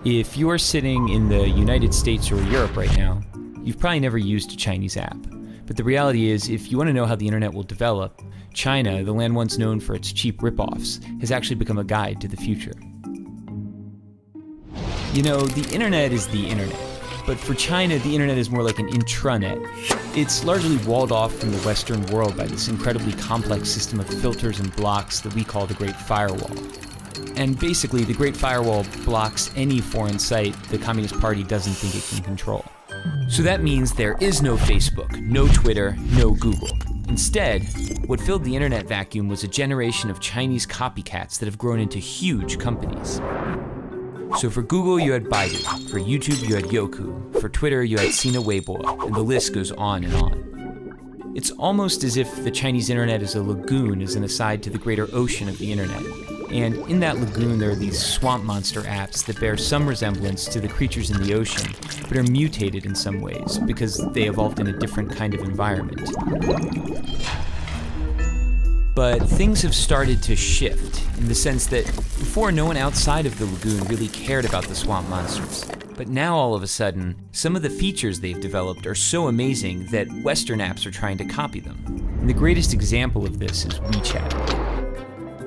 If you're sitting in the United States or Europe right now, you've probably never used a Chinese app. But the reality is, if you want to know how the internet will develop, China, the land once known for its cheap ripoffs, has actually become a guide to the future. You know, the internet is the internet. But for China, the internet is more like an intranet. It's largely walled off from the Western world by this incredibly complex system of filters and blocks that we call the Great Firewall. And basically, the Great Firewall blocks any foreign site the Communist Party doesn't think it can control. So that means there is no Facebook, no Twitter, no Google. Instead, what filled the internet vacuum was a generation of Chinese copycats that have grown into huge companies. So for Google, you had Baidu. For YouTube, you had Youku. For Twitter, you had Sina Weibo, and the list goes on and on. It's almost as if the Chinese internet is a lagoon as an aside to the greater ocean of the internet. And in that lagoon, there are these swamp monster apps that bear some resemblance to the creatures in the ocean, but are mutated in some ways because they evolved in a different kind of environment. But things have started to shift in the sense that before, no one outside of the lagoon really cared about the swamp monsters. But now all of a sudden, some of the features they've developed are so amazing that Western apps are trying to copy them. And the greatest example of this is WeChat.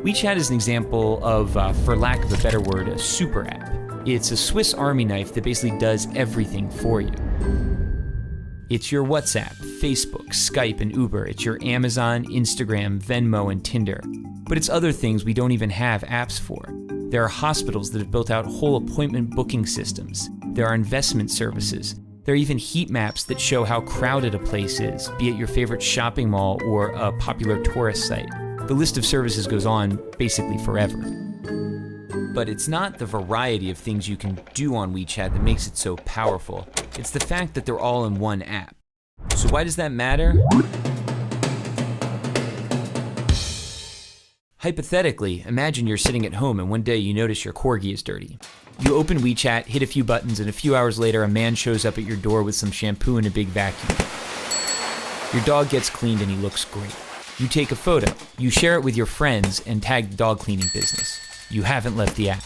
WeChat is an example of, for lack of a better word, a super app. It's a Swiss Army knife that basically does everything for you. It's your WhatsApp, Facebook, Skype, and Uber. It's your Amazon, Instagram, Venmo, and Tinder. But it's other things we don't even have apps for. There are hospitals that have built out whole appointment booking systems. There are investment services. There are even heat maps that show how crowded a place is, be it your favorite shopping mall or a popular tourist site. The list of services goes on basically forever. But it's not the variety of things you can do on WeChat that makes it so powerful. It's the fact that they're all in one app. So why does that matter? Hypothetically, imagine you're sitting at home and one day you notice your corgi is dirty. You open WeChat, hit a few buttons, and a few hours later a man shows up at your door with some shampoo and a big vacuum. Your dog gets cleaned and he looks great. You take a photo, you share it with your friends, and tag the dog cleaning business. You haven't left the app.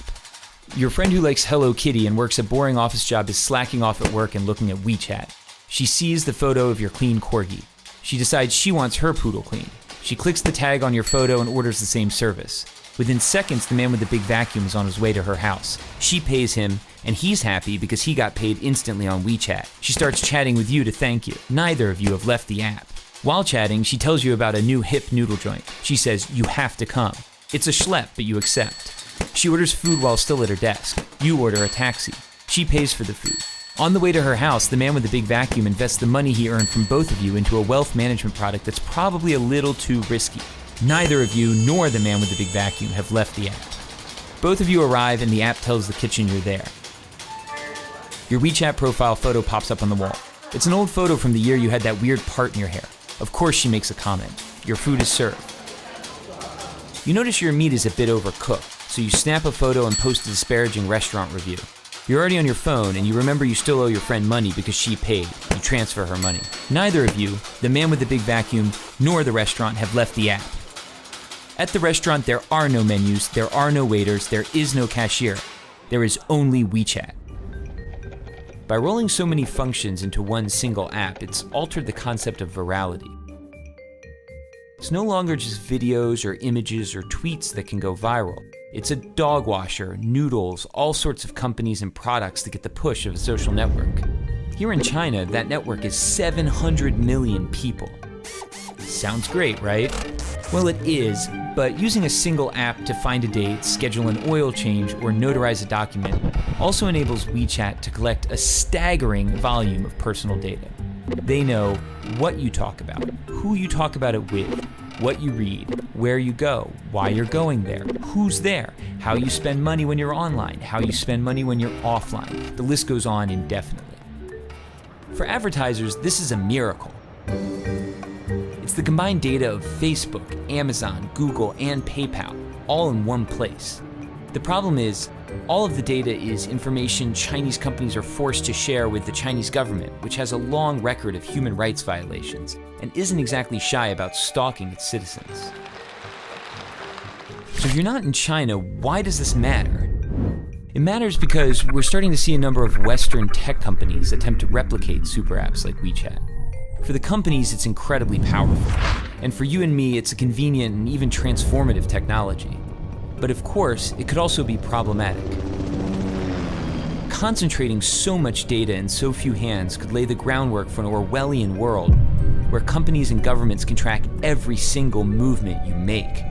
Your friend who likes Hello Kitty and works a boring office job is slacking off at work and looking at WeChat. She sees the photo of your clean corgi. She decides she wants her poodle cleaned. She clicks the tag on your photo and orders the same service. Within seconds, the man with the big vacuum is on his way to her house. She pays him, and he's happy because he got paid instantly on WeChat. She starts chatting with you to thank you. Neither of you have left the app. While chatting, she tells you about a new hip noodle joint. She says, you have to come. It's a schlep, but you accept. She orders food while still at her desk. You order a taxi. She pays for the food. On the way to her house, the man with the big vacuum invests the money he earned from both of you into a wealth management product that's probably a little too risky. Neither of you nor the man with the big vacuum have left the app. Both of you arrive and the app tells the kitchen you're there. Your WeChat profile photo pops up on the wall. It's an old photo from the year you had that weird part in your hair. Of course she makes a comment. Your food is served. You notice your meat is a bit overcooked, so you snap a photo and post a disparaging restaurant review. You're already on your phone and you remember you still owe your friend money because she paid. You transfer her money. Neither of you, the man with the big vacuum, nor the restaurant have left the app. At the restaurant, there are no menus, there are no waiters, there is no cashier. There is only WeChat. By rolling so many functions into one single app, it's altered the concept of virality. It's no longer just videos or images or tweets that can go viral. It's a dog washer, noodles, all sorts of companies and products that get the push of a social network. Here in China, that network is 700 million people. Sounds great, right? Well, it is, but using a single app to find a date, schedule an oil change, or notarize a document also enables WeChat to collect a staggering volume of personal data. They know what you talk about, who you talk about it with, what you read, where you go, why you're going there, who's there, how you spend money when you're online, how you spend money when you're offline. The list goes on indefinitely. For advertisers, this is a miracle. It's the combined data of Facebook, Amazon, Google, and PayPal, all in one place. The problem is, all of the data is information Chinese companies are forced to share with the Chinese government, which has a long record of human rights violations and isn't exactly shy about stalking its citizens. So if you're not in China, why does this matter? It matters because we're starting to see a number of Western tech companies attempt to replicate super apps like WeChat. For the companies, it's incredibly powerful, and for you and me, it's a convenient and even transformative technology. But of course, it could also be problematic. Concentrating so much data in so few hands could lay the groundwork for an Orwellian world where companies and governments can track every single movement you make.